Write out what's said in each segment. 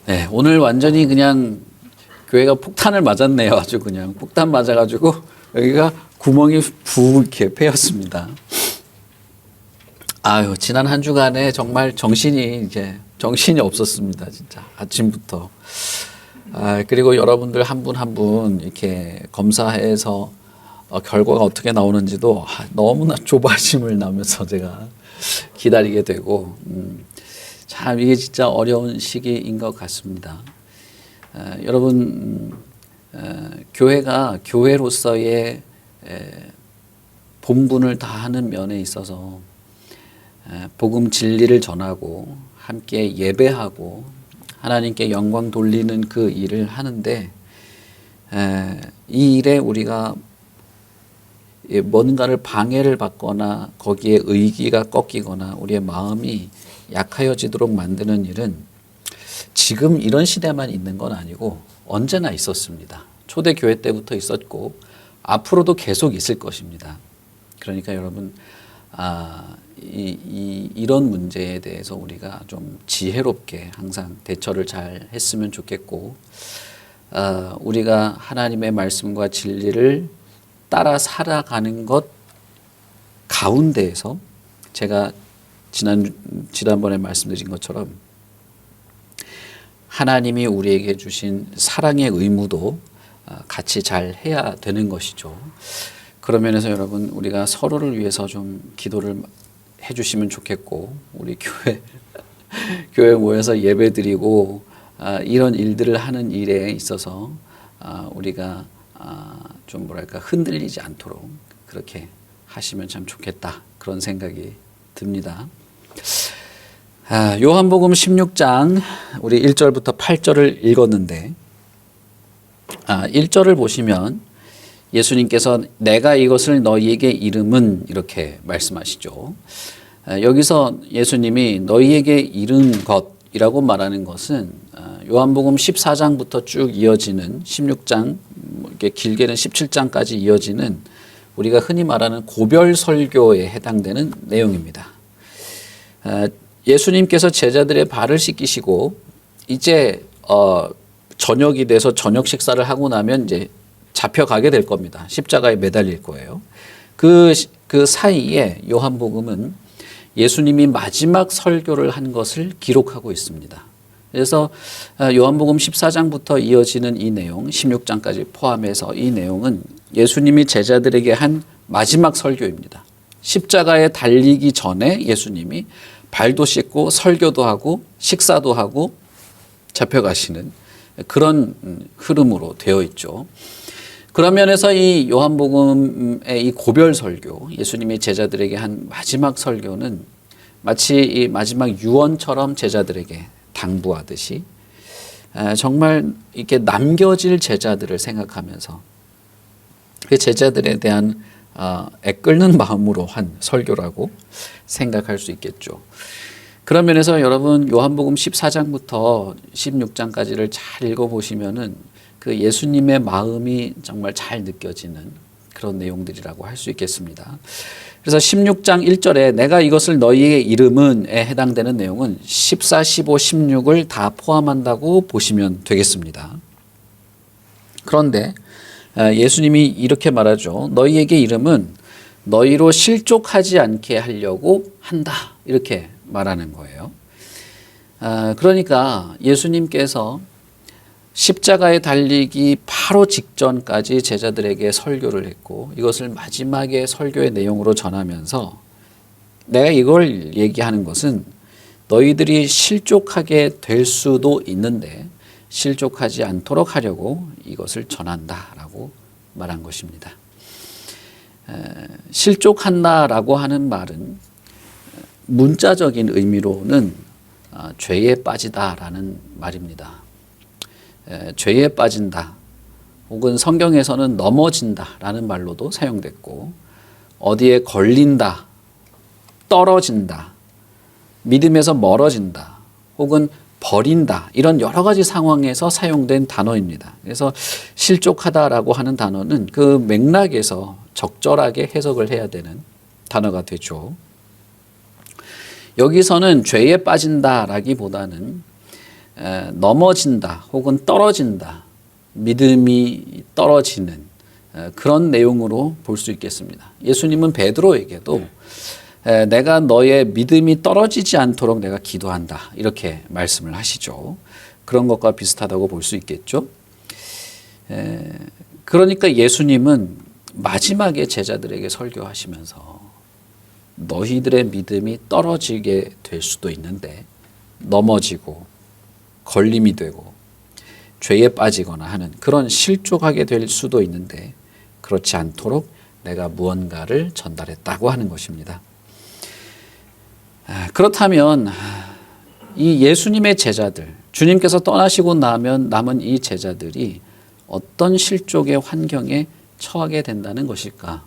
네, 오늘 완전히 그냥 교회가 폭탄을 맞았네요. 아주 그냥 폭탄 맞아가지고 여기가 구멍이 부 이렇게 패였습니다. 아유, 지난 한 주간에 정말 정신이 없었습니다. 진짜 아침부터. 그리고 여러분들 한 분 한 분 이렇게 검사해서 결과가 어떻게 나오는지도 너무나 조바심을 나면서 제가 기다리게 되고, 참 이게 진짜 어려운 시기인 것 같습니다. 여러분, 교회가 교회로서의 본분을 다하는 면에 있어서 복음 진리를 전하고 함께 예배하고 하나님께 영광 돌리는 그 일을 하는데, 이 일에 우리가 뭔가를 방해를 받거나 거기에 의기가 꺾이거나 우리의 마음이 약하여지도록 만드는 일은 지금 이런 시대만 있는 건 아니고 언제나 있었습니다. 초대교회 때부터 있었고 앞으로도 계속 있을 것입니다. 그러니까 여러분, 이런 문제에 대해서 우리가 좀 지혜롭게 항상 대처를 잘 했으면 좋겠고, 우리가 하나님의 말씀과 진리를 따라 살아가는 것 가운데에서 제가 지난번에 말씀드린 것처럼 하나님이 우리에게 주신 사랑의 의무도 같이 잘 해야 되는 것이죠. 그런 면에서 여러분, 우리가 서로를 위해서 좀 기도를 해주시면 좋겠고, 우리 교회 모여서 예배드리고 이런 일들을 하는 일에 있어서 우리가 좀 뭐랄까 흔들리지 않도록 그렇게 하시면 참 좋겠다, 그런 생각이 듭니다. 요한복음 16장 우리 1절부터 8절을 읽었는데, 1절을 보시면 예수님께서 내가 이것을 너희에게 이름은 이렇게 말씀하시죠. 여기서 예수님이 너희에게 이른 것이라고 말하는 것은 요한복음 14장부터 쭉 이어지는 16장, 이렇게 길게는 17장까지 이어지는 우리가 흔히 말하는 고별 설교에 해당되는 내용입니다. 예수님께서 제자들의 발을 씻기시고 이제 저녁이 돼서 저녁 식사를 하고 나면 이제 잡혀가게 될 겁니다. 십자가에 매달릴 거예요. 그 사이에 요한복음은 예수님이 마지막 설교를 한 것을 기록하고 있습니다. 그래서 요한복음 14장부터 이어지는 이 내용, 16장까지 포함해서 이 내용은 예수님이 제자들에게 한 마지막 설교입니다. 십자가에 달리기 전에 예수님이 발도 씻고 설교도 하고 식사도 하고 잡혀가시는 그런 흐름으로 되어 있죠. 그런 면에서 이 요한복음의 이 고별 설교, 예수님이 제자들에게 한 마지막 설교는 마치 이 마지막 유언처럼 제자들에게 당부하듯이 정말 이렇게 남겨질 제자들을 생각하면서 그 제자들에 대한 애끓는 마음으로 한 설교라고 생각할 수 있겠죠. 그런 면에서 여러분, 요한복음 14장부터 16장까지를 잘 읽어보시면은 그 예수님의 마음이 정말 잘 느껴지는 그런 내용들이라고 할 수 있겠습니다. 그래서 16장 1절에 내가 이것을 너희의 이름은에 해당되는 내용은 14, 15, 16을 다 포함한다고 보시면 되겠습니다. 그런데 예수님이 이렇게 말하죠. 너희에게 이름은 너희로 실족하지 않게 하려고 한다, 이렇게 말하는 거예요. 그러니까 예수님께서 십자가에 달리기 바로 직전까지 제자들에게 설교를 했고 이것을 마지막에 설교의 내용으로 전하면서 내가 이걸 얘기하는 것은 너희들이 실족하게 될 수도 있는데 실족하지 않도록 하려고 이것을 전한다라고 말한 것입니다. 실족한다라고 하는 말은 문자적인 의미로는 죄에 빠지다라는 말입니다. 죄에 빠진다, 혹은 성경에서는 넘어진다라는 말로도 사용됐고, 어디에 걸린다, 떨어진다, 믿음에서 멀어진다, 혹은 버린다, 이런 여러 가지 상황에서 사용된 단어입니다. 그래서 실족하다라고 하는 단어는 그 맥락에서 적절하게 해석을 해야 되는 단어가 되죠. 여기서는 죄에 빠진다라기보다는 넘어진다 혹은 떨어진다, 믿음이 떨어지는 그런 내용으로 볼 수 있겠습니다. 예수님은 베드로에게도 내가 너의 믿음이 떨어지지 않도록 내가 기도한다 이렇게 말씀을 하시죠. 그런 것과 비슷하다고 볼 수 있겠죠. 그러니까 예수님은 마지막에 제자들에게 설교하시면서 너희들의 믿음이 떨어지게 될 수도 있는데 넘어지고 걸림이 되고 죄에 빠지거나 하는 그런 실족하게 될 수도 있는데 그렇지 않도록 내가 무언가를 전달했다고 하는 것입니다. 그렇다면 이 예수님의 제자들, 주님께서 떠나시고 나면 남은 이 제자들이 어떤 실족의 환경에 처하게 된다는 것일까?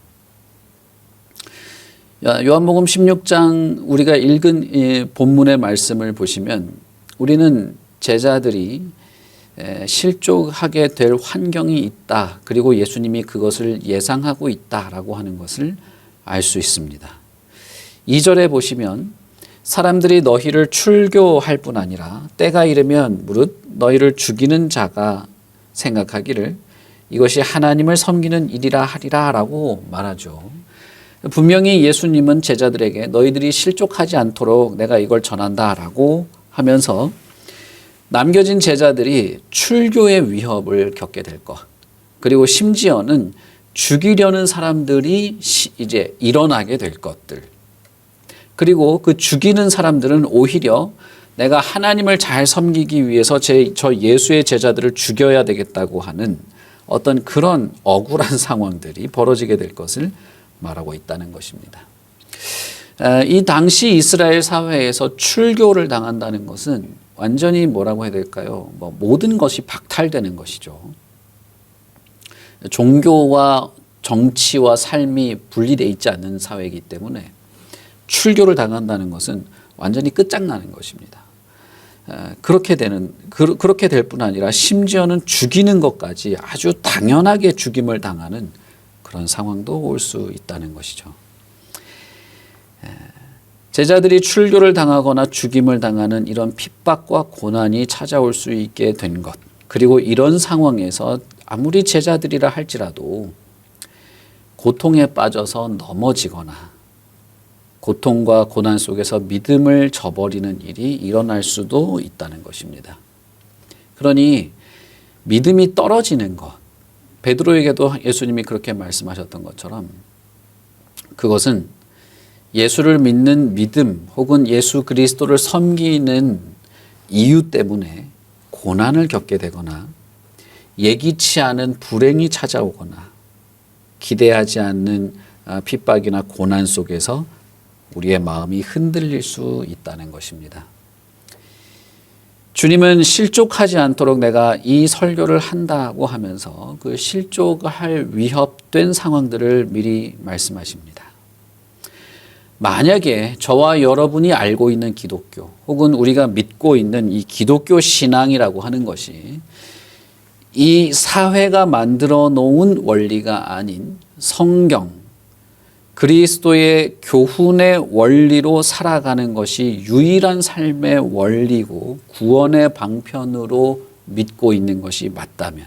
요한복음 16장 우리가 읽은 이 본문의 말씀을 보시면 우리는 제자들이 실족하게 될 환경이 있다. 그리고 예수님이 그것을 예상하고 있다라고 하는 것을 알 수 있습니다. 2절에 보시면 사람들이 너희를 출교할 뿐 아니라 때가 이르면 무릇 너희를 죽이는 자가 생각하기를 이것이 하나님을 섬기는 일이라 하리라 라고 말하죠. 분명히 예수님은 제자들에게 너희들이 실족하지 않도록 내가 이걸 전한다라고 하면서 남겨진 제자들이 출교의 위협을 겪게 될 것, 그리고 심지어는 죽이려는 사람들이 이제 일어나게 될 것들, 그리고 그 죽이는 사람들은 오히려 내가 하나님을 잘 섬기기 위해서 저 예수의 제자들을 죽여야 되겠다고 하는 어떤 그런 억울한 상황들이 벌어지게 될 것을 말하고 있다는 것입니다. 이 당시 이스라엘 사회에서 출교를 당한다는 것은 완전히 뭐라고 해야 될까요? 모든 것이 박탈되는 것이죠. 종교와 정치와 삶이 분리되어 있지 않는 사회이기 때문에 출교를 당한다는 것은 완전히 끝장나는 것입니다. 그렇게 될 뿐 아니라 심지어는 죽이는 것까지 아주 당연하게 죽임을 당하는 그런 상황도 올 수 있다는 것이죠. 제자들이 출교를 당하거나 죽임을 당하는 이런 핍박과 고난이 찾아올 수 있게 된 것, 그리고 이런 상황에서 아무리 제자들이라 할지라도 고통에 빠져서 넘어지거나 고통과 고난 속에서 믿음을 저버리는 일이 일어날 수도 있다는 것입니다. 그러니 믿음이 떨어지는 것, 베드로에게도 예수님이 그렇게 말씀하셨던 것처럼 그것은 예수를 믿는 믿음 혹은 예수 그리스도를 섬기는 이유 때문에 고난을 겪게 되거나 예기치 않은 불행이 찾아오거나 기대하지 않는 핍박이나 고난 속에서 우리의 마음이 흔들릴 수 있다는 것입니다. 주님은 실족하지 않도록 내가 이 설교를 한다고 하면서 그 실족할 위협된 상황들을 미리 말씀하십니다. 만약에 저와 여러분이 알고 있는 기독교 혹은 우리가 믿고 있는 이 기독교 신앙이라고 하는 것이 이 사회가 만들어 놓은 원리가 아닌 성경, 그리스도의 교훈의 원리로 살아가는 것이 유일한 삶의 원리고 구원의 방편으로 믿고 있는 것이 맞다면,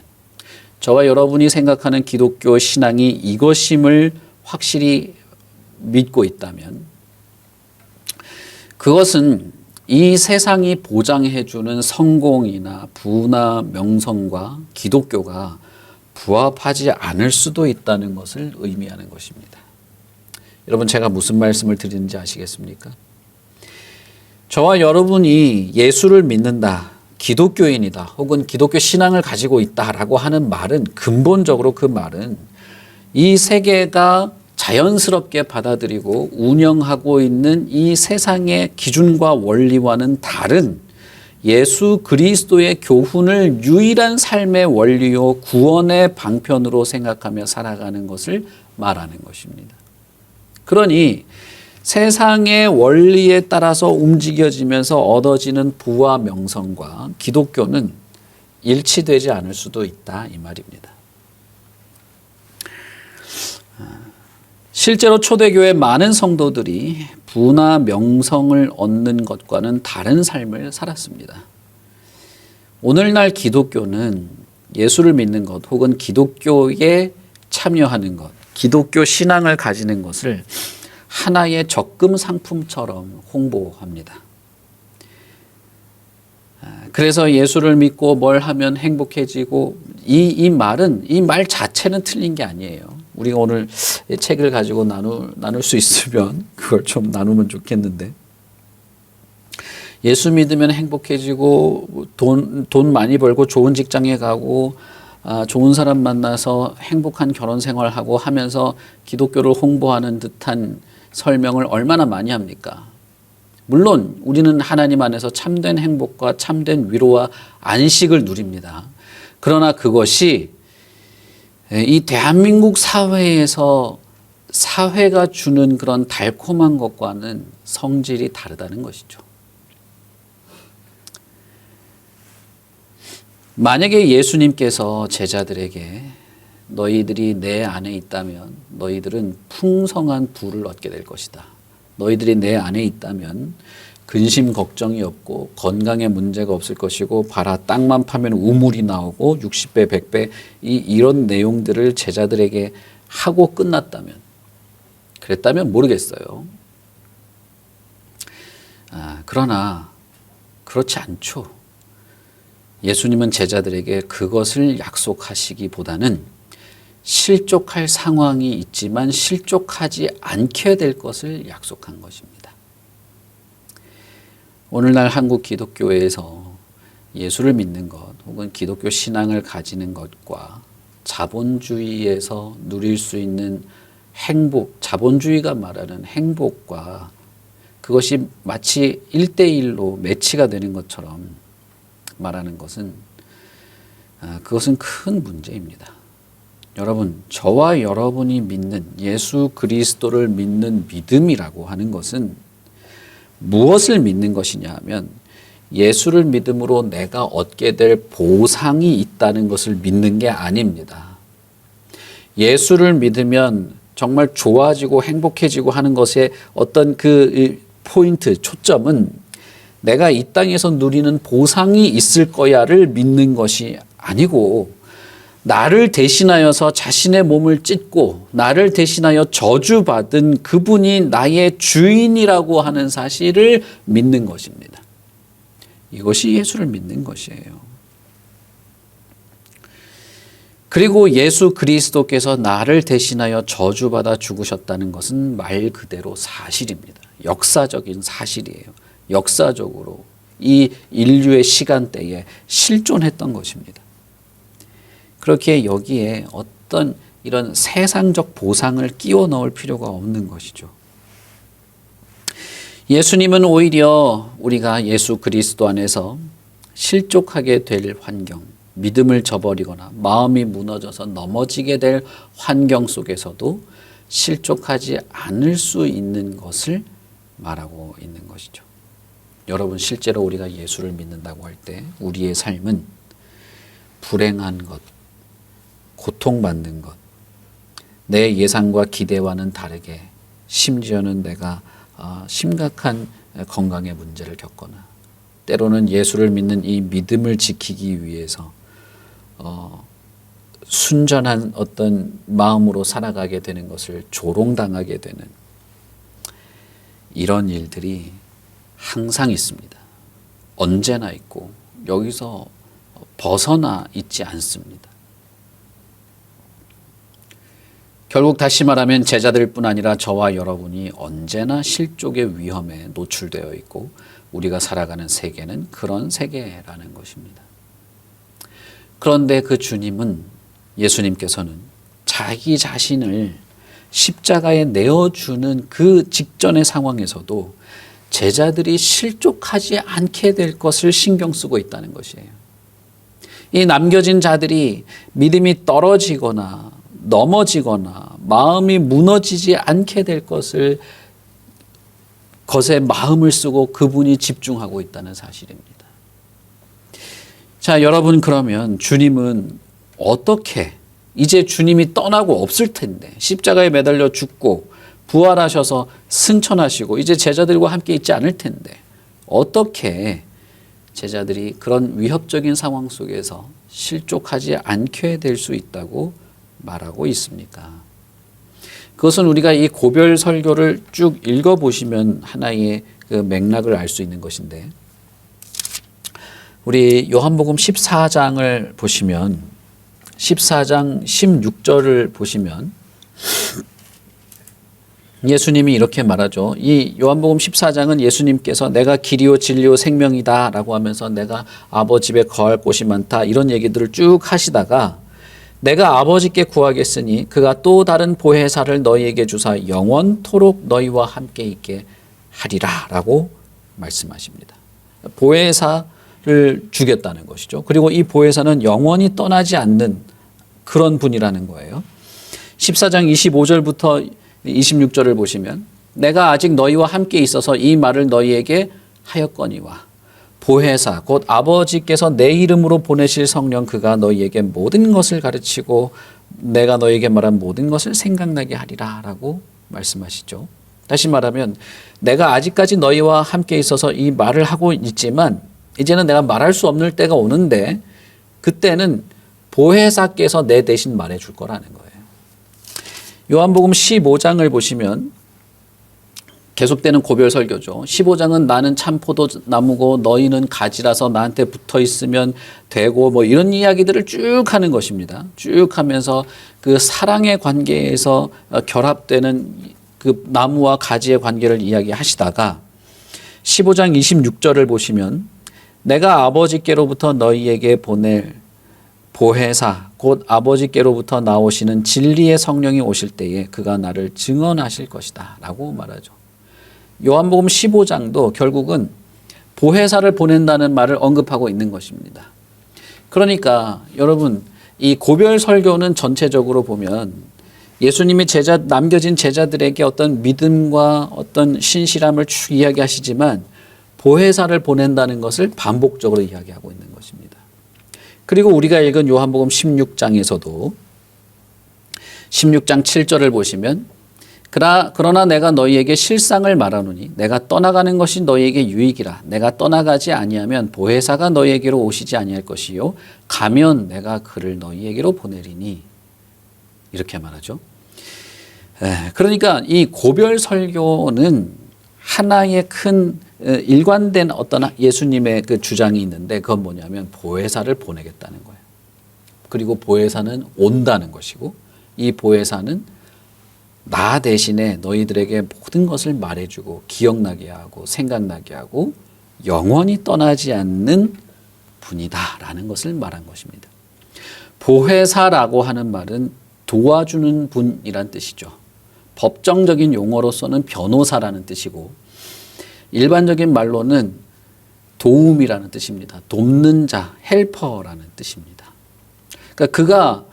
저와 여러분이 생각하는 기독교 신앙이 이것임을 확실히 믿고 있다면 그것은 이 세상이 보장해주는 성공이나 부나 명성과 기독교가 부합하지 않을 수도 있다는 것을 의미하는 것입니다. 여러분, 제가 무슨 말씀을 드리는지 아시겠습니까? 저와 여러분이 예수를 믿는다, 기독교인이다, 혹은 기독교 신앙을 가지고 있다라고 하는 말은 근본적으로 그 말은 이 세계가 자연스럽게 받아들이고 운영하고 있는 이 세상의 기준과 원리와는 다른 예수 그리스도의 교훈을 유일한 삶의 원리요 구원의 방편으로 생각하며 살아가는 것을 말하는 것입니다. 그러니 세상의 원리에 따라서 움직여지면서 얻어지는 부와 명성과 기독교는 일치되지 않을 수도 있다, 이 말입니다. 실제로 초대교회 많은 성도들이 부나 명성을 얻는 것과는 다른 삶을 살았습니다. 오늘날 기독교는 예수를 믿는 것 혹은 기독교에 참여하는 것, 기독교 신앙을 가지는 것을 하나의 적금 상품처럼 홍보합니다. 그래서 예수를 믿고 뭘 하면 행복해지고 이 말 자체는 틀린 게 아니에요. 우리가 오늘 책을 가지고 나눌 수 있으면 그걸 좀 나누면 좋겠는데, 예수 믿으면 행복해지고 돈 많이 벌고 좋은 직장에 가고 좋은 사람 만나서 행복한 결혼 생활하고 하면서 기독교를 홍보하는 듯한 설명을 얼마나 많이 합니까? 물론 우리는 하나님 안에서 참된 행복과 참된 위로와 안식을 누립니다. 그러나 그것이 이 대한민국 사회에서 사회가 주는 그런 달콤한 것과는 성질이 다르다는 것이죠. 만약에 예수님께서 제자들에게 너희들이 내 안에 있다면 너희들은 풍성한 부를 얻게 될 것이다. 너희들이 내 안에 있다면 근심 걱정이 없고 건강에 문제가 없을 것이고 봐라 땅만 파면 우물이 나오고 60배 100배 이런 내용들을 제자들에게 하고 끝났다면, 그랬다면 모르겠어요. 그러나 그렇지 않죠. 예수님은 제자들에게 그것을 약속하시기보다는 실족할 상황이 있지만 실족하지 않게 될 것을 약속한 것입니다. 오늘날 한국 기독교에서 예수를 믿는 것 혹은 기독교 신앙을 가지는 것과 자본주의에서 누릴 수 있는 행복, 자본주의가 말하는 행복과 그것이 마치 1대1로 매치가 되는 것처럼 말하는 것은 그것은 큰 문제입니다. 여러분, 저와 여러분이 믿는 예수 그리스도를 믿는 믿음이라고 하는 것은 무엇을 믿는 것이냐 하면 예수를 믿음으로 내가 얻게 될 보상이 있다는 것을 믿는 게 아닙니다. 예수를 믿으면 정말 좋아지고 행복해지고 하는 것의 어떤 그 포인트, 초점은 내가 이 땅에서 누리는 보상이 있을 거야를 믿는 것이 아니고, 나를 대신하여서 자신의 몸을 찢고 나를 대신하여 저주받은 그분이 나의 주인이라고 하는 사실을 믿는 것입니다. 이것이 예수를 믿는 것이에요. 그리고 예수 그리스도께서 나를 대신하여 저주받아 죽으셨다는 것은 말 그대로 사실입니다. 역사적인 사실이에요. 역사적으로 이 인류의 시간대에 실존했던 것입니다. 그렇게 여기에 어떤 이런 세상적 보상을 끼워 넣을 필요가 없는 것이죠. 예수님은 오히려 우리가 예수 그리스도 안에서 실족하게 될 환경, 믿음을 저버리거나 마음이 무너져서 넘어지게 될 환경 속에서도 실족하지 않을 수 있는 것을 말하고 있는 것이죠. 여러분, 실제로 우리가 예수를 믿는다고 할 때 우리의 삶은 불행한 것, 고통받는 것, 내 예상과 기대와는 다르게 심지어는 내가 심각한 건강의 문제를 겪거나 때로는 예수를 믿는 이 믿음을 지키기 위해서 순전한 어떤 마음으로 살아가게 되는 것을 조롱당하게 되는 이런 일들이 항상 있습니다. 언제나 있고 여기서 벗어나 있지 않습니다. 결국 다시 말하면 제자들뿐 아니라 저와 여러분이 언제나 실족의 위험에 노출되어 있고 우리가 살아가는 세계는 그런 세계라는 것입니다. 그런데 그 주님은, 예수님께서는 자기 자신을 십자가에 내어주는 그 직전의 상황에서도 제자들이 실족하지 않게 될 것을 신경 쓰고 있다는 것이에요. 이 남겨진 자들이 믿음이 떨어지거나 넘어지거나 마음이 무너지지 않게 될 것에 마음을 쓰고 그분이 집중하고 있다는 사실입니다. 자, 여러분, 그러면 주님은 어떻게, 이제 주님이 떠나고 없을 텐데 십자가에 매달려 죽고 부활하셔서 승천하시고 이제 제자들과 함께 있지 않을 텐데 어떻게 제자들이 그런 위협적인 상황 속에서 실족하지 않게 될 수 있다고 말하고 있습니까? 그것은 우리가 이 고별 설교를 쭉 읽어보시면 하나의 그 맥락을 알 수 있는 것인데, 우리 요한복음 14장을 보시면 14장 16절을 보시면 예수님이 이렇게 말하죠. 이 요한복음 14장은 예수님께서 내가 길이요 진리요 생명이다 라고 하면서 내가 아버지 집에 거할 곳이 많다 이런 얘기들을 쭉 하시다가 내가 아버지께 구하겠으니 그가 또 다른 보혜사를 너희에게 주사 영원토록 너희와 함께 있게 하리라 라고 말씀하십니다. 보혜사를 주겠다는 것이죠. 그리고 이 보혜사는 영원히 떠나지 않는 그런 분이라는 거예요. 14장 25절부터 26절을 보시면 내가 아직 너희와 함께 있어서 이 말을 너희에게 하였거니와 보혜사 곧 아버지께서 내 이름으로 보내실 성령 그가 너희에게 모든 것을 가르치고 내가 너희에게 말한 모든 것을 생각나게 하리라 라고 말씀하시죠. 다시 말하면 내가 아직까지 너희와 함께 있어서 이 말을 하고 있지만 이제는 내가 말할 수 없는 때가 오는데 그때는 보혜사께서 내 대신 말해줄 거라는 거예요. 요한복음 15장을 보시면 계속되는 고별 설교죠. 15장은 나는 참 포도나무고 너희는 가지라서 나한테 붙어 있으면 되고 뭐 이런 이야기들을 쭉 하는 것입니다. 쭉 하면서 그 사랑의 관계에서 결합되는 그 나무와 가지의 관계를 이야기하시다가 15장 26절을 보시면 내가 아버지께로부터 너희에게 보낼 보혜사 곧 아버지께로부터 나오시는 진리의 성령이 오실 때에 그가 나를 증언하실 것이다 라고 말하죠. 요한복음 15장도 결국은 보혜사를 보낸다는 말을 언급하고 있는 것입니다. 그러니까 여러분 이 고별 설교는 전체적으로 보면 예수님이 남겨진 제자들에게 어떤 믿음과 어떤 신실함을 쭉 이야기하시지만 보혜사를 보낸다는 것을 반복적으로 이야기하고 있는 것입니다. 그리고 우리가 읽은 요한복음 16장에서도 16장 7절을 보시면 그러나 내가 너희에게 실상을 말하노니 내가 떠나가는 것이 너희에게 유익이라. 내가 떠나가지 아니하면 보혜사가 너희에게로 오시지 아니할 것이요 가면 내가 그를 너희에게로 보내리니 이렇게 말하죠. 그러니까 이 고별 설교는 하나의 큰 일관된 어떤 예수님의 그 주장이 있는데 그건 뭐냐면 보혜사를 보내겠다는 거예요. 그리고 보혜사는 온다는 것이고 이 보혜사는 나 대신에 너희들에게 모든 것을 말해주고 기억나게 하고 생각나게 하고 영원히 떠나지 않는 분이다라는 것을 말한 것입니다. 보혜사라고 하는 말은 도와주는 분이란 뜻이죠. 법정적인 용어로서는 변호사라는 뜻이고 일반적인 말로는 도움이라는 뜻입니다. 돕는 자, 헬퍼라는 뜻입니다. 그러니까 그가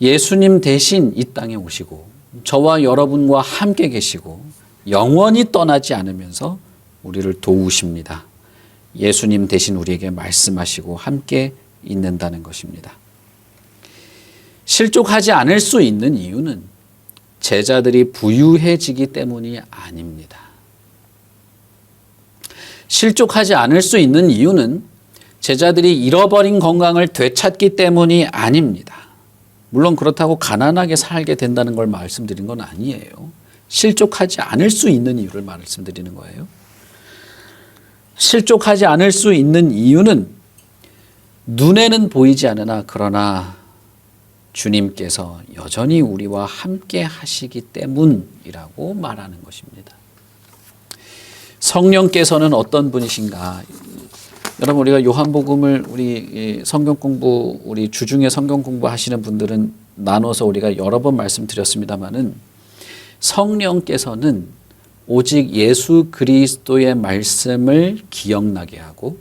예수님 대신 이 땅에 오시고 저와 여러분과 함께 계시고 영원히 떠나지 않으면서 우리를 도우십니다. 예수님 대신 우리에게 말씀하시고 함께 있는다는 것입니다. 실족하지 않을 수 있는 이유는 제자들이 부유해지기 때문이 아닙니다. 실족하지 않을 수 있는 이유는 제자들이 잃어버린 건강을 되찾기 때문이 아닙니다. 물론 그렇다고 가난하게 살게 된다는 걸 말씀드린 건 아니에요. 실족하지 않을 수 있는 이유를 말씀드리는 거예요. 실족하지 않을 수 있는 이유는 눈에는 보이지 않으나 그러나 주님께서 여전히 우리와 함께 하시기 때문이라고 말하는 것입니다. 성령께서는 어떤 분이신가? 여러분 우리가 요한복음을 우리 성경 공부 우리 주중에 성경 공부하시는 분들은 나눠서 우리가 여러 번 말씀드렸습니다마는 성령께서는 오직 예수 그리스도의 말씀을 기억나게 하고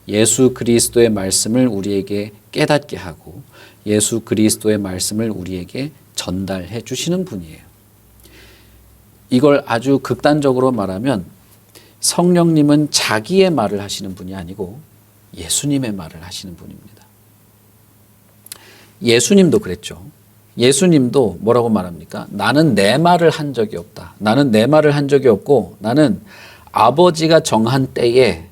예수 그리스도의 말씀을 우리에게 깨닫게 하고 예수 그리스도의 말씀을 우리에게 전달해 주시는 분이에요. 이걸 아주 극단적으로 말하면 성령님은 자기의 말을 하시는 분이 아니고 예수님의 말을 하시는 분입니다. 예수님도 그랬죠. 예수님도 뭐라고 말합니까? 나는 내 말을 한 적이 없다. 나는 내 말을 한 적이 없고 나는 아버지가 정한 때에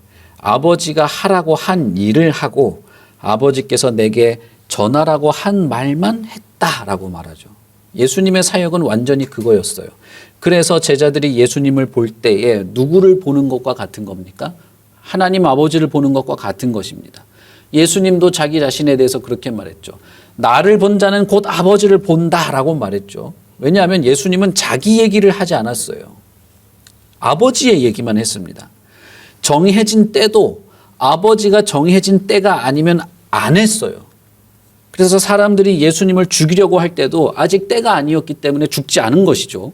아버지가 하라고 한 일을 하고 아버지께서 내게 전하라고 한 말만 했다라고 말하죠. 예수님의 사역은 완전히 그거였어요. 그래서 제자들이 예수님을 볼 때에 누구를 보는 것과 같은 겁니까? 하나님 아버지를 보는 것과 같은 것입니다. 예수님도 자기 자신에 대해서 그렇게 말했죠. 나를 본 자는 곧 아버지를 본다라고 말했죠. 왜냐하면 예수님은 자기 얘기를 하지 않았어요. 아버지의 얘기만 했습니다. 정해진 때도 아버지가 정해진 때가 아니면 안 했어요. 그래서 사람들이 예수님을 죽이려고 할 때도 아직 때가 아니었기 때문에 죽지 않은 것이죠.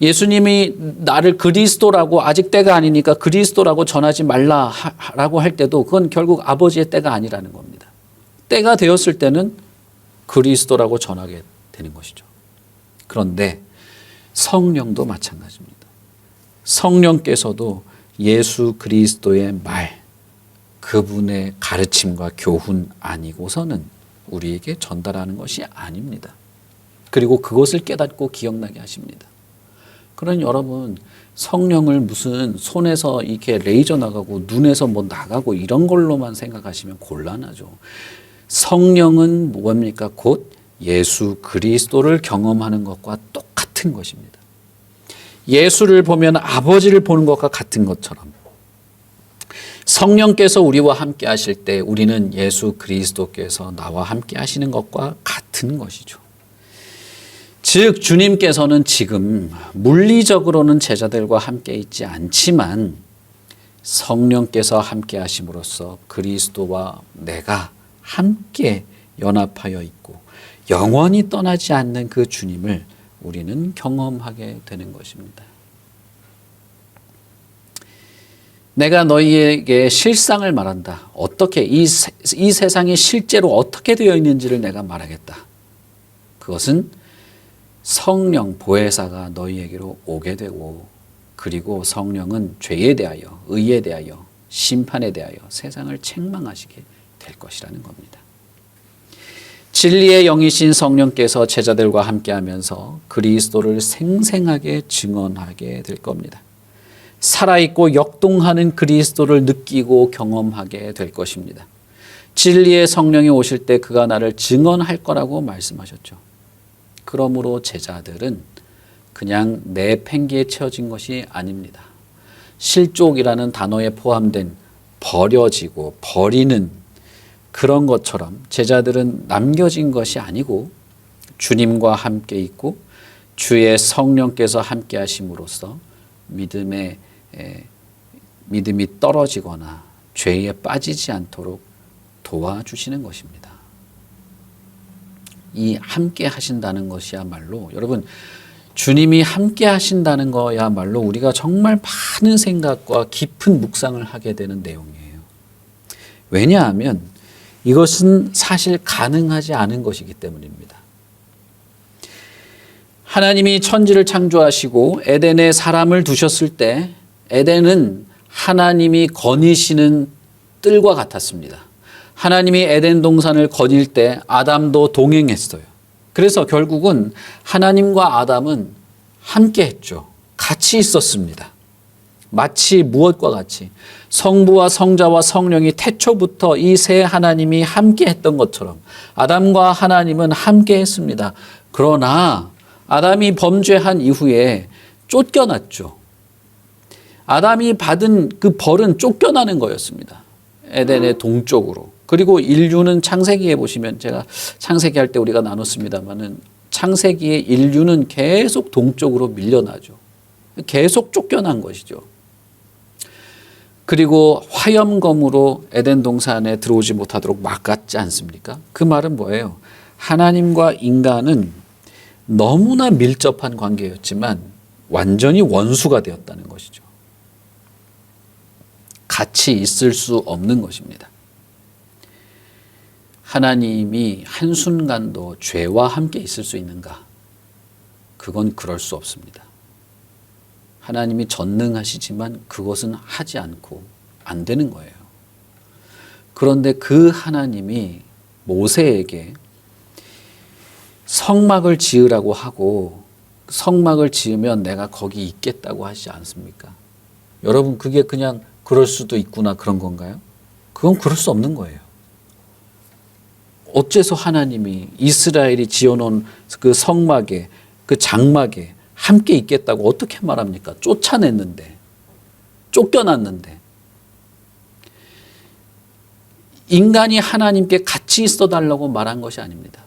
예수님이 나를 그리스도라고 아직 때가 아니니까 그리스도라고 전하지 말라라고 할 때도 그건 결국 아버지의 때가 아니라는 겁니다. 때가 되었을 때는 그리스도라고 전하게 되는 것이죠. 그런데 성령도 마찬가지입니다. 성령께서도 예수 그리스도의 말, 그분의 가르침과 교훈 아니고서는 우리에게 전달하는 것이 아닙니다. 그리고 그것을 깨닫고 기억나게 하십니다. 그러니 여러분, 성령을 무슨 손에서 이렇게 레이저 나가고 눈에서 뭐 나가고 이런 걸로만 생각하시면 곤란하죠. 성령은 뭡니까? 곧 예수 그리스도를 경험하는 것과 똑같은 것입니다. 예수를 보면 아버지를 보는 것과 같은 것처럼 성령께서 우리와 함께 하실 때 우리는 예수 그리스도께서 나와 함께 하시는 것과 같은 것이죠. 즉 주님께서는 지금 물리적으로는 제자들과 함께 있지 않지만 성령께서 함께 하심으로써 그리스도와 내가 함께 연합하여 있고 영원히 떠나지 않는 그 주님을 우리는 경험하게 되는 것입니다. 내가 너희에게 실상을 말한다. 어떻게 이 세상이 실제로 어떻게 되어 있는지를 내가 말하겠다. 그것은 성령 보혜사가 너희에게로 오게 되고 그리고 성령은 죄에 대하여 의에 대하여 심판에 대하여 세상을 책망하시게 될 것이라는 겁니다. 진리의 영이신 성령께서 제자들과 함께하면서 그리스도를 생생하게 증언하게 될 겁니다. 살아있고 역동하는 그리스도를 느끼고 경험하게 될 것입니다. 진리의 성령이 오실 때 그가 나를 증언할 거라고 말씀하셨죠. 그러므로 제자들은 그냥 내팽개에 채워진 것이 아닙니다. 실족이라는 단어에 포함된 버려지고 버리는 그런 것처럼 제자들은 남겨진 것이 아니고 주님과 함께 있고 주의 성령께서 함께 하심으로써 믿음이 떨어지거나 죄에 빠지지 않도록 도와주시는 것입니다. 이 함께 하신다는 것이야말로 여러분 주님이 함께 하신다는 거야말로 우리가 정말 많은 생각과 깊은 묵상을 하게 되는 내용이에요. 왜냐하면 이것은 사실 가능하지 않은 것이기 때문입니다. 하나님이 천지를 창조하시고 에덴에 사람을 두셨을 때 에덴은 하나님이 거니시는 뜰과 같았습니다. 하나님이 에덴 동산을 거닐 때 아담도 동행했어요. 그래서 결국은 하나님과 아담은 함께 했죠. 같이 있었습니다. 마치 무엇과 같이 성부와 성자와 성령이 태초부터 이 세 하나님이 함께 했던 것처럼 아담과 하나님은 함께 했습니다. 그러나 아담이 범죄한 이후에 쫓겨났죠. 아담이 받은 그 벌은 쫓겨나는 거였습니다. 에덴의 동쪽으로. 그리고 인류는 창세기에 보시면 제가 창세기 할 때 우리가 나눴습니다만은 창세기의 인류는 계속 동쪽으로 밀려나죠. 계속 쫓겨난 것이죠. 그리고 화염검으로 에덴 동산에 들어오지 못하도록 막았지 않습니까? 그 말은 뭐예요? 하나님과 인간은 너무나 밀접한 관계였지만 완전히 원수가 되었다는 것이죠. 같이 있을 수 없는 것입니다. 하나님이 한순간도 죄와 함께 있을 수 있는가? 그건 그럴 수 없습니다. 하나님이 전능하시지만 그것은 하지 않고 안 되는 거예요. 그런데 그 하나님이 모세에게 성막을 지으라고 하고 성막을 지으면 내가 거기 있겠다고 하시지 않습니까? 여러분 그게 그냥 그럴 수도 있구나 그런 건가요? 그건 그럴 수 없는 거예요. 어째서 하나님이 이스라엘이 지어놓은 그 성막에 그 장막에 함께 있겠다고 어떻게 말합니까? 쫓아냈는데, 쫓겨났는데. 인간이 하나님께 같이 있어 달라고 말한 것이 아닙니다.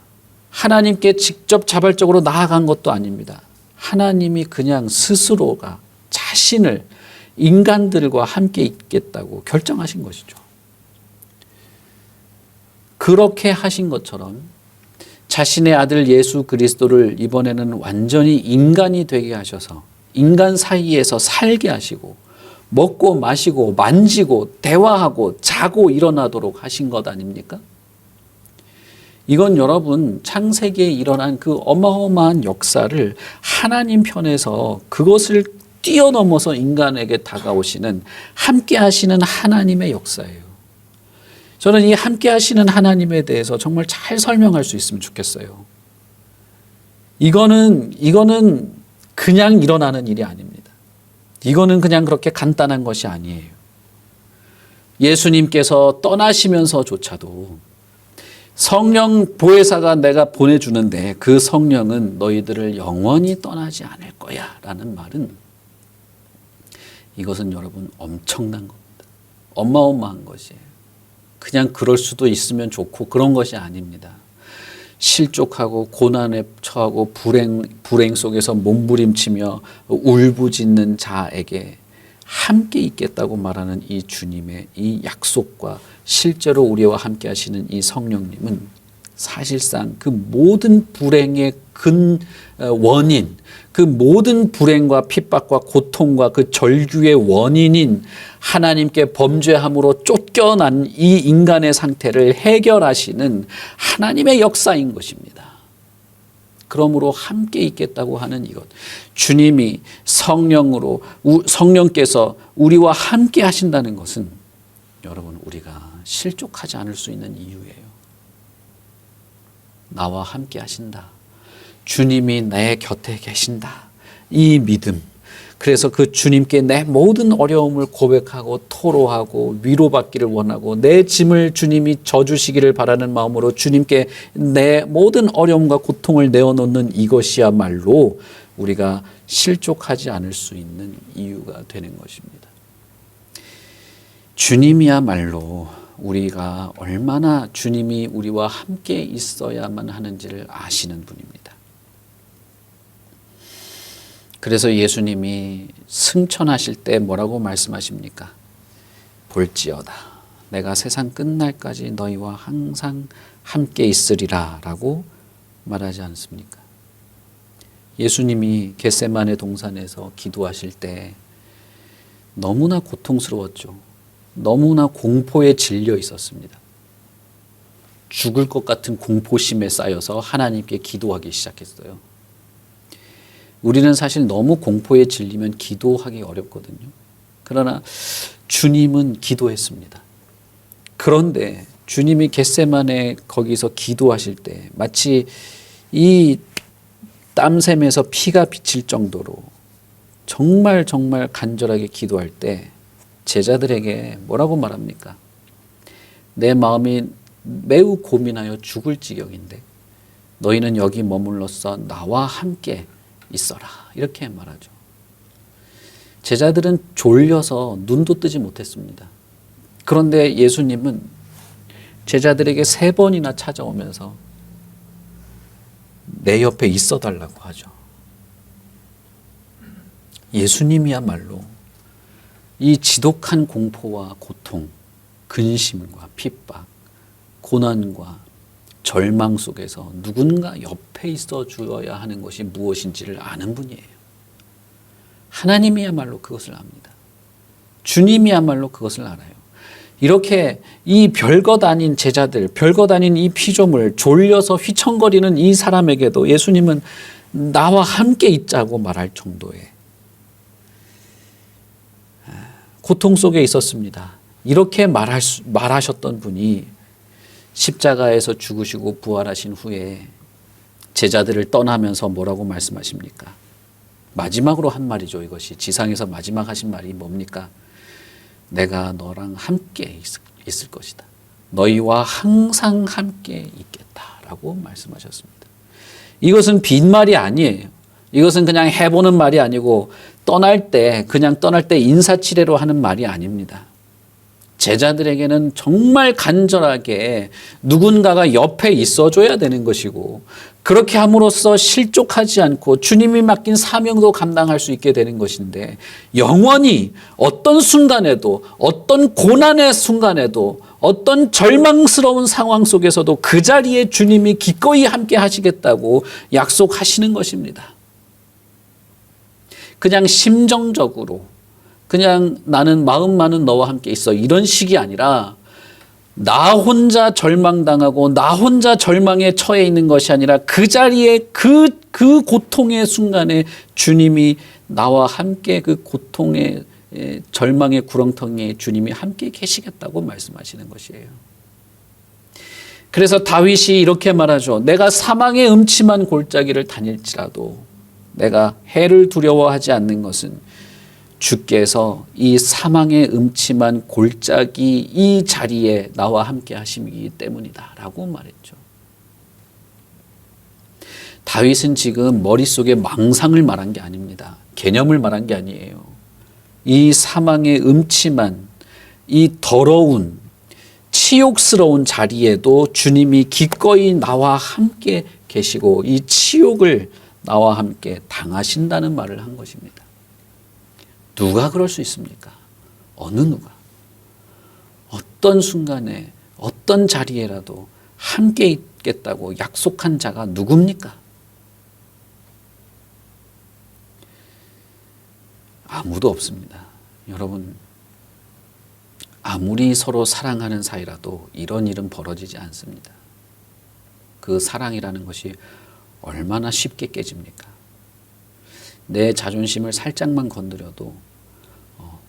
하나님께 직접 자발적으로 나아간 것도 아닙니다. 하나님이 그냥 스스로가 자신을 인간들과 함께 있겠다고 결정하신 것이죠. 그렇게 하신 것처럼 자신의 아들 예수 그리스도를 이번에는 완전히 인간이 되게 하셔서 인간 사이에서 살게 하시고 먹고 마시고 만지고 대화하고 자고 일어나도록 하신 것 아닙니까? 이건 여러분 창세기에 일어난 그 어마어마한 역사를 하나님 편에서 그것을 뛰어넘어서 인간에게 다가오시는 함께 하시는 하나님의 역사예요. 저는 이 함께 하시는 하나님에 대해서 정말 잘 설명할 수 있으면 좋겠어요. 이거는 그냥 일어나는 일이 아닙니다. 이거는 그냥 그렇게 간단한 것이 아니에요. 예수님께서 떠나시면서조차도 성령 보혜사가 내가 보내주는데 그 성령은 너희들을 영원히 떠나지 않을 거야 라는 말은 이것은 여러분 엄청난 겁니다. 어마어마한 것이에요. 그냥 그럴 수도 있으면 좋고 그런 것이 아닙니다. 실족하고 고난에 처하고 불행 속에서 몸부림치며 울부짖는 자에게 함께 있겠다고 말하는 이 주님의 이 약속과 실제로 우리와 함께 하시는 이 성령님은 사실상 그 모든 불행의 원인, 그 모든 불행과 핍박과 고통과 그 절규의 원인인 하나님께 범죄함으로 쫓겨난 이 인간의 상태를 해결하시는 하나님의 역사인 것입니다. 그러므로 함께 있겠다고 하는 이것, 주님이 성령께서 우리와 함께 하신다는 것은 여러분 우리가 실족하지 않을 수 있는 이유예요. 나와 함께 하신다. 주님이 내 곁에 계신다. 이 믿음. 그래서 그 주님께 내 모든 어려움을 고백하고 토로하고 위로받기를 원하고 내 짐을 주님이 져주시기를 바라는 마음으로 주님께 내 모든 어려움과 고통을 내어놓는 이것이야말로 우리가 실족하지 않을 수 있는 이유가 되는 것입니다. 주님이야말로 우리가 얼마나 주님이 우리와 함께 있어야만 하는지를 아시는 분입니다. 그래서 예수님이 승천하실 때 뭐라고 말씀하십니까? 볼지어다. 내가 세상 끝날까지 너희와 항상 함께 있으리라 라고 말하지 않습니까? 예수님이 겟세마네 동산에서 기도하실 때 너무나 고통스러웠죠. 너무나 공포에 질려 있었습니다. 죽을 것 같은 공포심에 쌓여서 하나님께 기도하기 시작했어요. 우리는 사실 너무 공포에 질리면 기도하기 어렵거든요. 그러나 주님은 기도했습니다. 그런데 주님이 겟세마네 거기서 기도하실 때 마치 이 땀샘에서 피가 비칠 정도로 정말 간절하게 기도할 때 제자들에게 뭐라고 말합니까? 내 마음이 매우 고민하여 죽을 지경인데 너희는 여기 머물러서 나와 함께 있어라. 이렇게 말하죠. 제자들은 졸려서 눈도 뜨지 못했습니다. 그런데 예수님은 제자들에게 3번이나 찾아오면서 내 옆에 있어 달라고 하죠. 예수님이야말로 이 지독한 공포와 고통, 근심과 핍박, 고난과 절망 속에서 누군가 옆에 있어 주어야 하는 것이 무엇인지를 아는 분이에요. 하나님이야말로 그것을 압니다. 주님이야말로 그것을 알아요. 이렇게 이 별것 아닌 제자들, 별것 아닌 이 피조물, 졸려서 휘청거리는 이 사람에게도 예수님은 나와 함께 있자고 말할 정도의 고통 속에 있었습니다. 이렇게 말하셨던 분이 십자가에서 죽으시고 부활하신 후에 제자들을 떠나면서 뭐라고 말씀하십니까? 마지막으로 한 말이죠. 이것이 지상에서 마지막 하신 말이 뭡니까? 내가 너랑 함께 있을 것이다. 너희와 항상 함께 있겠다라고 말씀하셨습니다. 이것은 빈말이 아니에요. 이것은 그냥 해보는 말이 아니고 그냥 떠날 때 인사치레로 하는 말이 아닙니다. 제자들에게는 정말 간절하게 누군가가 옆에 있어줘야 되는 것이고, 그렇게 함으로써 실족하지 않고 주님이 맡긴 사명도 감당할 수 있게 되는 것인데, 영원히 어떤 순간에도, 어떤 고난의 순간에도, 어떤 절망스러운 상황 속에서도 그 자리에 주님이 기꺼이 함께 하시겠다고 약속하시는 것입니다. 그냥 심정적으로 그냥 나는 마음만은 너와 함께 있어, 이런 식이 아니라 나 혼자 절망당하고 나 혼자 절망에 처해 있는 것이 아니라 그 자리에 그 고통의 순간에 주님이 나와 함께 그 고통의 절망의 구렁텅이에 주님이 함께 계시겠다고 말씀하시는 것이에요. 그래서 다윗이 이렇게 말하죠. 내가 사망의 음침한 골짜기를 다닐지라도 내가 해를 두려워하지 않는 것은 주께서 이 사망의 음침한 골짜기 이 자리에 나와 함께 하심이기 때문이다 라고 말했죠. 다윗은 지금 머릿속에 망상을 말한 게 아닙니다. 개념을 말한 게 아니에요. 이 사망의 음침한 이 더러운 치욕스러운 자리에도 주님이 기꺼이 나와 함께 계시고 이 치욕을 나와 함께 당하신다는 말을 한 것입니다. 누가 그럴 수 있습니까? 어느 누가? 어떤 순간에 어떤 자리에라도 함께 있겠다고 약속한 자가 누굽니까? 아무도 없습니다. 여러분, 아무리 서로 사랑하는 사이라도 이런 일은 벌어지지 않습니다. 그 사랑이라는 것이 얼마나 쉽게 깨집니까? 내 자존심을 살짝만 건드려도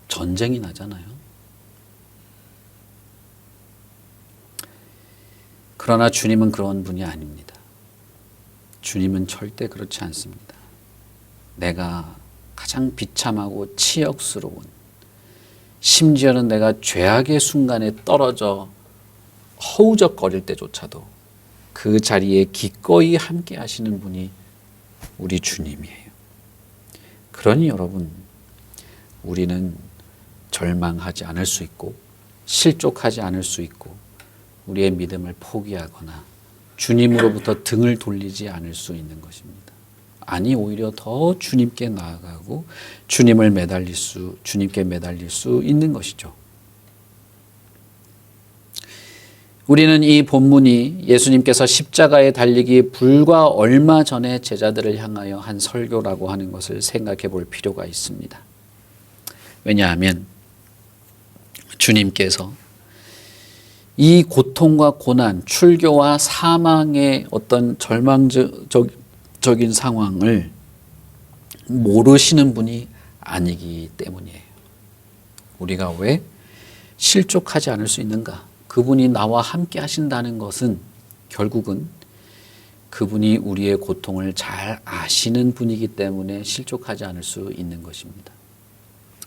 전쟁이 나잖아요. 그러나 주님은 그런 분이 아닙니다. 주님은 절대 그렇지 않습니다. 내가 가장 비참하고 치욕스러운, 심지어는 내가 죄악의 순간에 떨어져 허우적거릴 때조차도 그 자리에 기꺼이 함께 하시는 분이 우리 주님이에요. 그러니 여러분, 우리는 절망하지 않을 수 있고 실족하지 않을 수 있고 우리의 믿음을 포기하거나 주님으로부터 등을 돌리지 않을 수 있는 것입니다. 아니, 오히려 더 주님께 나아가고 주님께 매달릴 수 있는 것이죠. 우리는 이 본문이 예수님께서 십자가에 달리기 불과 얼마 전에 제자들을 향하여 한 설교라고 하는 것을 생각해 볼 필요가 있습니다. 왜냐하면 주님께서 이 고통과 고난, 출교와 사망의 어떤 절망적인 상황을 모르시는 분이 아니기 때문이에요. 우리가 왜 실족하지 않을 수 있는가? 그분이 나와 함께 하신다는 것은 결국은 그분이 우리의 고통을 잘 아시는 분이기 때문에 실족하지 않을 수 있는 것입니다.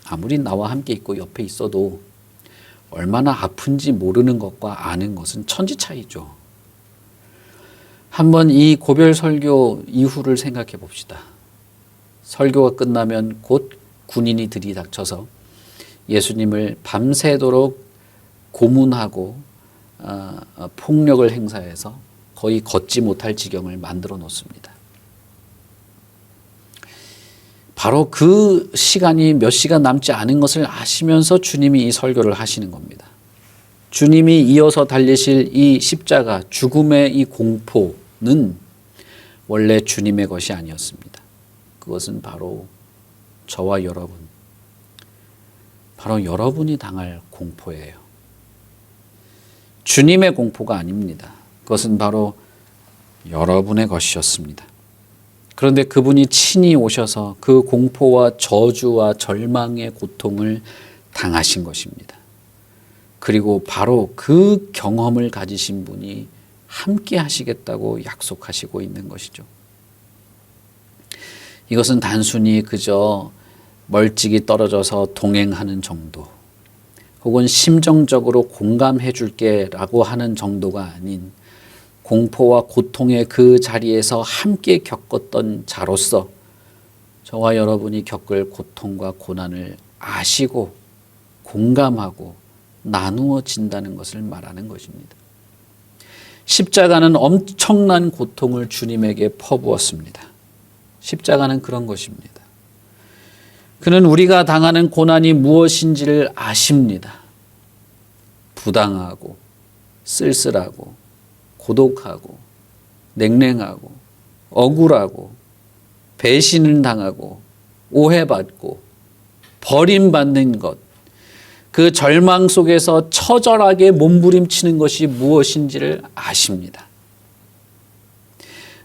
아무리 나와 함께 있고 옆에 있어도 얼마나 아픈지 모르는 것과 아는 것은 천지 차이죠. 한번 이 고별 설교 이후를 생각해 봅시다. 설교가 끝나면 곧 군인이 들이닥쳐서 예수님을 밤새도록 고문하고 폭력을 행사해서 거의 걷지 못할 지경을 만들어 놓습니다. 바로 그 시간이 몇 시간 남지 않은 것을 아시면서 주님이 이 설교를 하시는 겁니다. 주님이 이어서 달리실 이 십자가, 죽음의 이 공포는 원래 주님의 것이 아니었습니다. 그것은 바로 저와 여러분, 바로 여러분이 당할 공포예요. 주님의 공포가 아닙니다. 그것은 바로 여러분의 것이었습니다. 그런데 그분이 친히 오셔서 그 공포와 저주와 절망의 고통을 당하신 것입니다. 그리고 바로 그 경험을 가지신 분이 함께 하시겠다고 약속하시고 있는 것이죠. 이것은 단순히 그저 멀찍이 떨어져서 동행하는 정도, 혹은 심정적으로 공감해 줄게 라고 하는 정도가 아닌 공포와 고통의 그 자리에서 함께 겪었던 자로서 저와 여러분이 겪을 고통과 고난을 아시고 공감하고 나누어진다는 것을 말하는 것입니다. 십자가는 엄청난 고통을 주님에게 퍼부었습니다. 십자가는 그런 것입니다. 그는 우리가 당하는 고난이 무엇인지를 아십니다. 부당하고 쓸쓸하고 고독하고 냉랭하고 억울하고 배신을 당하고 오해받고 버림받는 것, 그 절망 속에서 처절하게 몸부림치는 것이 무엇인지를 아십니다.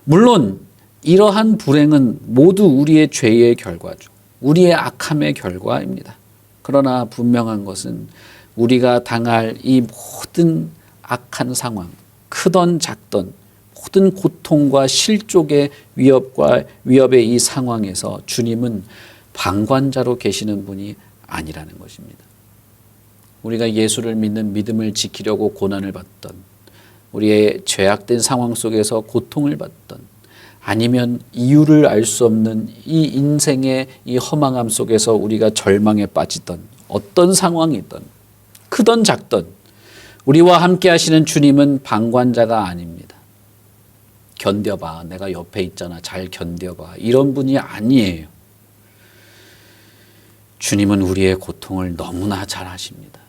물론 이러한 불행은 모두 우리의 죄의 결과죠. 우리의 악함의 결과입니다. 그러나 분명한 것은 우리가 당할 이 모든 악한 상황, 크던 작던 모든 고통과 실족의 위협의 이 상황에서 주님은 방관자로 계시는 분이 아니라는 것입니다. 우리가 예수를 믿는 믿음을 지키려고 고난을 받던, 우리의 죄악된 상황 속에서 고통을 받던, 아니면 이유를 알 수 없는 이 인생의 이 허망함 속에서 우리가 절망에 빠지던 어떤 상황이든 크던 작던 우리와 함께 하시는 주님은 방관자가 아닙니다. 견뎌봐, 내가 옆에 있잖아, 잘 견뎌봐, 이런 분이 아니에요. 주님은 우리의 고통을 너무나 잘 아십니다.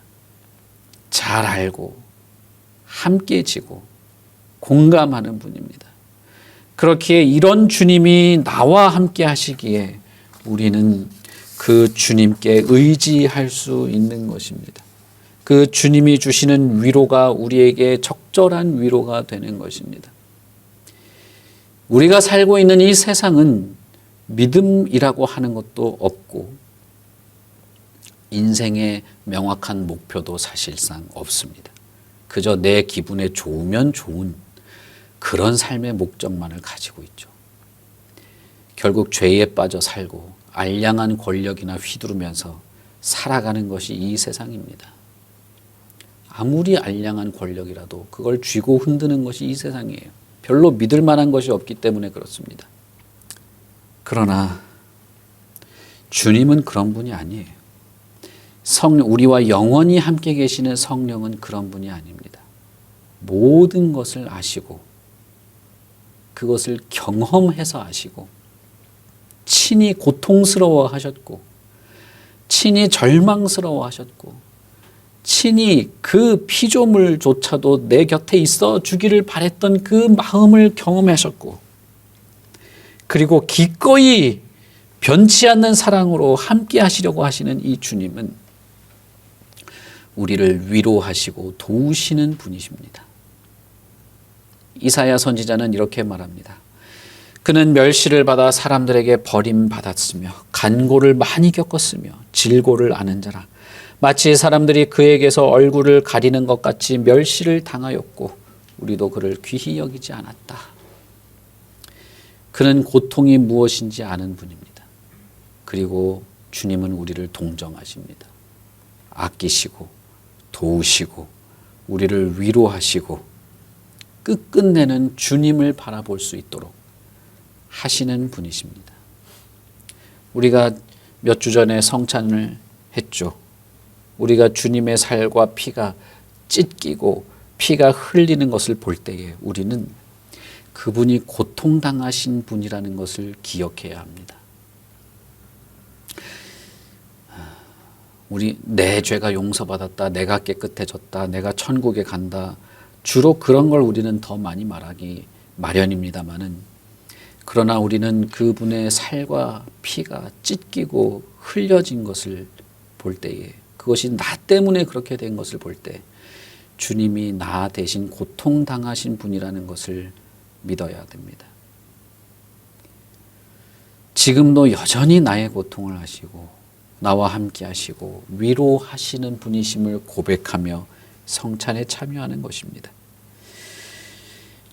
잘 알고 함께 지고 공감하는 분입니다. 그렇기에 이런 주님이 나와 함께 하시기에 우리는 그 주님께 의지할 수 있는 것입니다. 그 주님이 주시는 위로가 우리에게 적절한 위로가 되는 것입니다. 우리가 살고 있는 이 세상은 믿음이라고 하는 것도 없고 인생의 명확한 목표도 사실상 없습니다. 그저 내 기분에 좋으면 좋은 그런 삶의 목적만을 가지고 있죠. 결국 죄에 빠져 살고 알량한 권력이나 휘두르면서 살아가는 것이 이 세상입니다. 아무리 알량한 권력이라도 그걸 쥐고 흔드는 것이 이 세상이에요. 별로 믿을 만한 것이 없기 때문에 그렇습니다. 그러나 주님은 그런 분이 아니에요. 우리와 영원히 함께 계시는 성령은 그런 분이 아닙니다. 모든 것을 아시고 그것을 경험해서 아시고 친히 고통스러워 하셨고 친히 절망스러워 하셨고 친히 그 피조물조차도 내 곁에 있어 주기를 바랬던 그 마음을 경험하셨고 그리고 기꺼이 변치 않는 사랑으로 함께 하시려고 하시는 이 주님은 우리를 위로하시고 도우시는 분이십니다. 이사야 선지자는 이렇게 말합니다. 그는 멸시를 받아 사람들에게 버림받았으며 간고를 많이 겪었으며 질고를 아는 자라. 마치 사람들이 그에게서 얼굴을 가리는 것 같이 멸시를 당하였고 우리도 그를 귀히 여기지 않았다. 그는 고통이 무엇인지 아는 분입니다. 그리고 주님은 우리를 동정하십니다. 아끼시고 도우시고 우리를 위로하시고 끝끝내는 주님을 바라볼 수 있도록 하시는 분이십니다. 우리가 몇 주 전에 성찬을 했죠. 우리가 주님의 살과 피가 찢기고 피가 흘리는 것을 볼 때에 우리는 그분이 고통당하신 분이라는 것을 기억해야 합니다. 내 죄가 용서받았다, 내가 깨끗해졌다, 내가 천국에 간다. 주로 그런 걸 우리는 더 많이 말하기 마련입니다마는 그러나 우리는 그분의 살과 피가 찢기고 흘려진 것을 볼 때에 그것이 나 때문에 그렇게 된 것을 볼 때 주님이 나 대신 고통당하신 분이라는 것을 믿어야 됩니다. 지금도 여전히 나의 고통을 아시고 나와 함께 하시고 위로하시는 분이심을 고백하며 성찬에 참여하는 것입니다.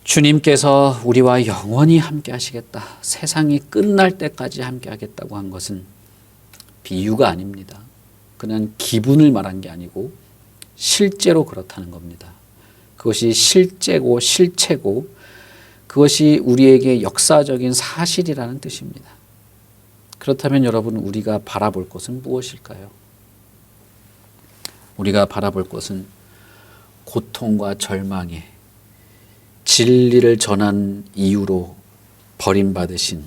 주님께서 우리와 영원히 함께 하시겠다. 세상이 끝날 때까지 함께 하겠다고 한 것은 비유가 아닙니다. 그냥 기분을 말한 게 아니고 실제로 그렇다는 겁니다. 그것이 실제고 실체고 그것이 우리에게 역사적인 사실이라는 뜻입니다. 그렇다면 여러분, 우리가 바라볼 것은 무엇일까요? 우리가 바라볼 것은 고통과 절망에 진리를 전한 이유로 버림받으신,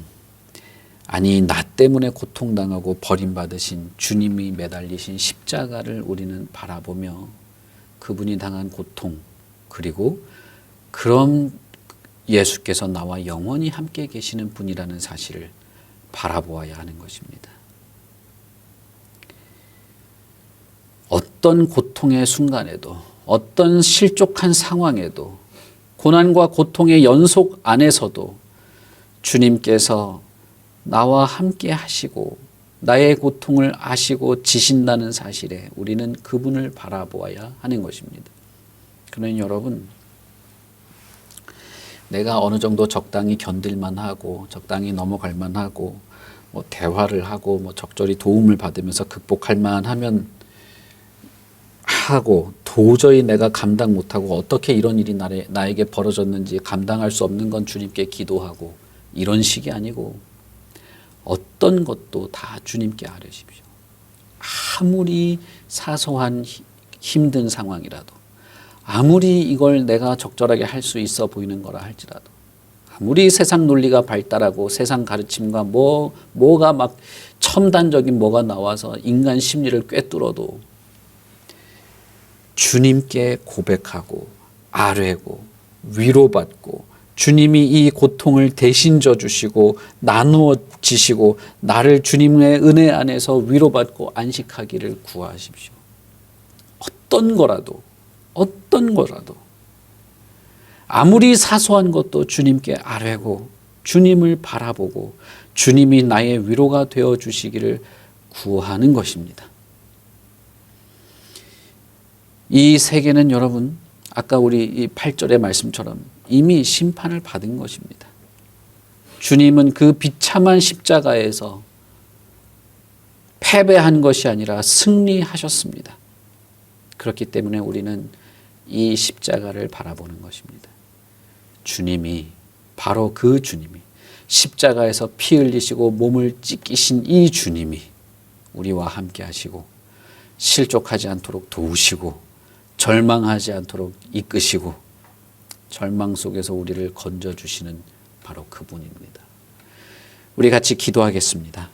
아니 나 때문에 고통당하고 버림받으신 주님이 매달리신 십자가를 우리는 바라보며 그분이 당한 고통, 그리고 그런 예수께서 나와 영원히 함께 계시는 분이라는 사실을 바라보아야 하는 것입니다. 어떤 고통의 순간에도, 어떤 실족한 상황에도, 고난과 고통의 연속 안에서도 주님께서 나와 함께 하시고 나의 고통을 아시고 지신다는 사실에 우리는 그분을 바라보아야 하는 것입니다. 그러니 여러분, 내가 어느 정도 적당히 견딜만 하고 적당히 넘어갈 만하고 대화를 하고 적절히 도움을 받으면서 극복할 만하면 하고, 도저히 내가 감당 못하고 어떻게 이런 일이 나에게 벌어졌는지 감당할 수 없는 건 주님께 기도하고, 이런 식이 아니고 어떤 것도 다 주님께 아뢰십시오. 아무리 사소한 힘든 상황이라도, 아무리 이걸 내가 적절하게 할 수 있어 보이는 거라 할지라도, 아무리 세상 논리가 발달하고 세상 가르침과 뭐가 막 첨단적인 뭐가 나와서 인간 심리를 꿰뚫어도 주님께 고백하고 아뢰고 위로받고 주님이 이 고통을 대신 져주시고 나누어 지시고 나를 주님의 은혜 안에서 위로받고 안식하기를 구하십시오. 어떤 거라도 아무리 사소한 것도 주님께 아뢰고 주님을 바라보고 주님이 나의 위로가 되어 주시기를 구하는 것입니다. 이 세계는 여러분, 아까 우리 이 8절의 말씀처럼 이미 심판을 받은 것입니다. 주님은 그 비참한 십자가에서 패배한 것이 아니라 승리하셨습니다. 그렇기 때문에 우리는 이 십자가를 바라보는 것입니다. 주님이, 바로 그 주님이, 십자가에서 피 흘리시고 몸을 찢기신 이 주님이 우리와 함께 하시고 실족하지 않도록 도우시고 절망하지 않도록 이끄시고 절망 속에서 우리를 건져주시는 바로 그분입니다. 우리 같이 기도하겠습니다.